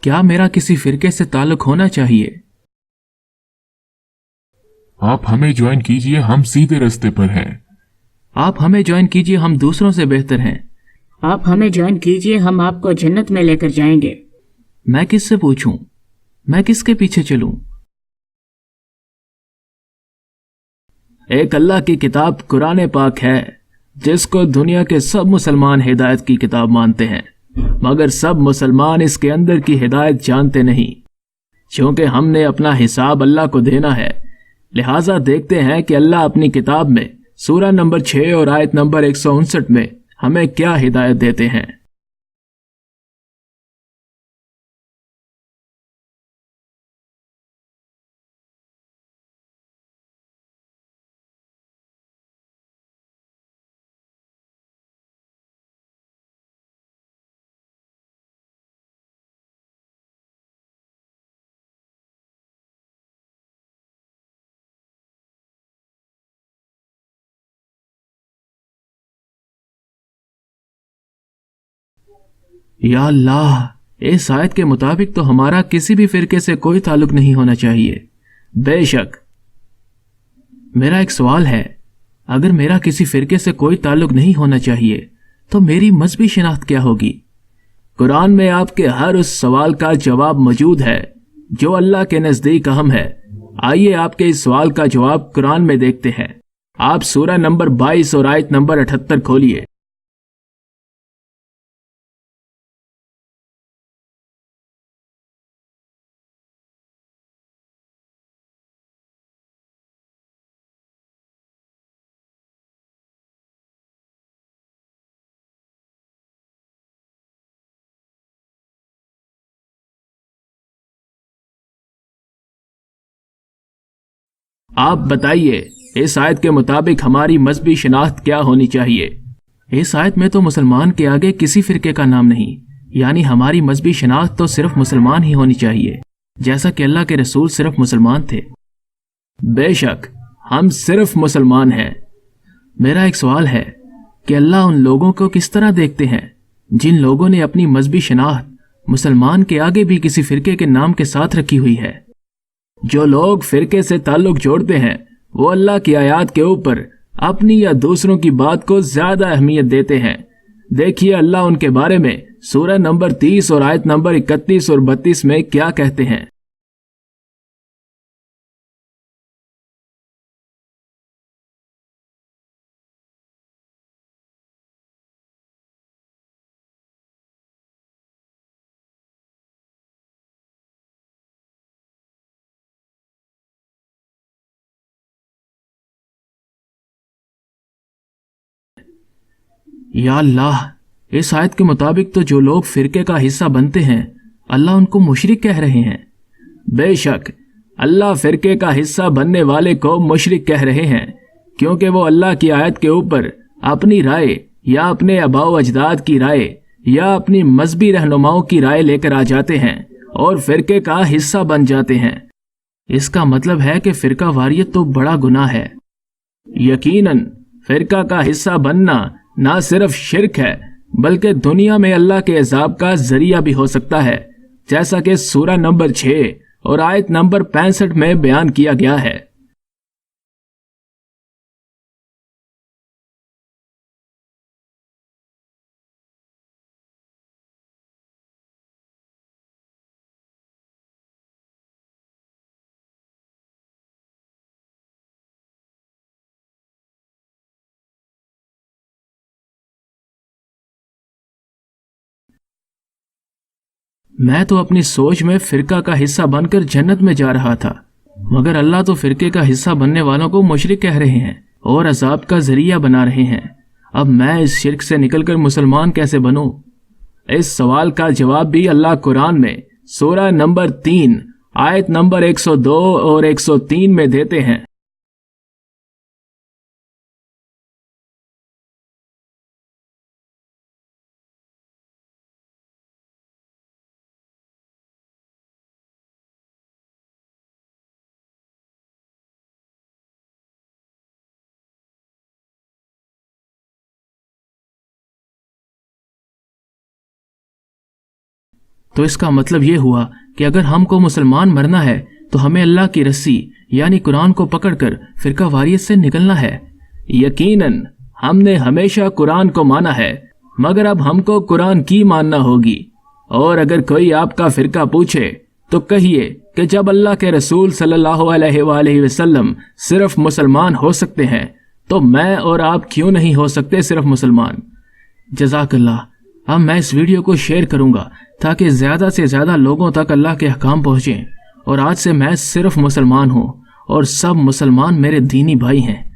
क्या मेरा किसी फिरके से ताल्लुक होना चाहिए? आप हमें ज्वाइन कीजिए, हम सीधे रास्ते पर हैं। आप हमें ज्वाइन कीजिए, हम दूसरों से बेहतर हैं। आप हमें ज्वाइन कीजिए, हम आपको जन्नत में लेकर जाएंगे। मैं किससे पूछूं? मैं किसके पीछे चलूं? एक अल्लाह की किताब कुरान पाक है, जिसको दुनिया के सब मुसलमान हिदायत की किताब मानते हैं, मगर सब मुसलमान इसके अंदर की हिदायत जानते नहीं। क्योंकि हमने अपना हिसाब अल्लाह को देना है, लिहाजा देखते हैं कि अल्लाह अपनी किताब में सूरा नंबर 6 और आयत नंबर 159 में हमें क्या हिदायत देते हैं। या अल्लाह, इस आयत के मुताबिक तो हमारा किसी भी फिरके से कोई ताल्लुक नहीं होना चाहिए। बेशक। मेरा एक सवाल है, अगर मेरा किसी फिरके से कोई ताल्लुक नहीं होना चाहिए तो मेरी मजहबी शिनाख्त क्या होगी? कुरान में आपके हर उस सवाल का जवाब मौजूद है जो अल्लाह के नजदीक अहम है। आइए आपके इस सवाल का जवाब कुरान में देखते हैं। आप सूरा नंबर 22 और आयत नंबर 78 खोलिए। आप बताइए, इस आयत के मुताबिक हमारी मजहबी शिनाख्त क्या होनी चाहिए? इस आयत में तो मुसलमान के आगे किसी फिरके का नाम नहीं, यानी हमारी मजहबी शिनाख्त तो सिर्फ मुसलमान ही होनी चाहिए, जैसा कि अल्लाह के रसूल सिर्फ मुसलमान थे। बेशक, हम सिर्फ मुसलमान हैं। मेरा एक सवाल है कि अल्लाह उन लोगों को किस तरह देखते हैं जिन लोगों ने अपनी मजहबी शिनाख्त मुसलमान के आगे भी किसी फिरके के नाम के साथ रखी हुई है। जो लोग फिरके से ताल्लुक जोड़ते हैं वो अल्लाह की आयत के ऊपर अपनी या दूसरों की बात को ज्यादा अहमियत देते हैं। देखिए अल्लाह उनके बारे में सूरह नंबर 30 और आयत नंबर 31 और 32 में क्या कहते हैं। या अल्लाह, इस आयत के मुताबिक तो जो लोग फिरके का हिस्सा बनते हैं अल्लाह उनको मुशरिक कह रहे हैं। बेशक, अल्लाह फिरके का हिस्सा बनने वाले को मुशरिक कह रहे हैं, क्योंकि वो अल्लाह की आयत के ऊपर अपनी राय या अपने आबाओ अजदाद की राय या अपनी मजहबी रहनुमाओं की राय लेकर आ जाते हैं और फिरके का हिस्सा बन जाते हैं। इसका मतलब है कि फिरका वारियत तो बड़ा गुनाह है। यकीनन फिरका का हिस्सा बनना ना सिर्फ शिर्क है, बल्कि दुनिया में अल्लाह के अजाब का जरिया भी हो सकता है, जैसा कि सूरा नंबर 6 और आयत नंबर 65 में बयान किया गया है। मैं तो अपनी सोच में फिरका का हिस्सा बनकर जन्नत में जा रहा था, मगर अल्लाह तो फिरके का हिस्सा बनने वालों को मुशरिक कह रहे हैं और अजाब का जरिया बना रहे हैं। अब मैं इस शिर्क से निकलकर मुसलमान कैसे बनूं? इस सवाल का जवाब भी अल्लाह कुरान में सूरा नंबर 3 आयत नंबर 102 और 103 में देते हैं। تو اس کا مطلب یہ ہوا کہ اگر ہم کو مسلمان مرنا ہے تو ہمیں اللہ کی رسی یعنی قرآن کو پکڑ کر فرقہ واریت سے نکلنا ہے۔ یقیناً ہم نے ہمیشہ قرآن کو مانا ہے، مگر اب ہم کو قرآن کی ماننا ہوگی۔ اور اگر کوئی آپ کا فرقہ پوچھے تو کہیے کہ جب اللہ کے رسول صلی اللہ علیہ وآلہ وسلم صرف مسلمان ہو سکتے ہیں تو میں اور آپ کیوں نہیں ہو سکتے صرف مسلمان؟ جزاک اللہ۔ اب میں اس ویڈیو کو شیئر کروں گا تاکہ زیادہ سے زیادہ لوگوں تک اللہ کے احکام پہنچیں، اور آج سے میں صرف مسلمان ہوں اور سب مسلمان میرے دینی بھائی ہیں۔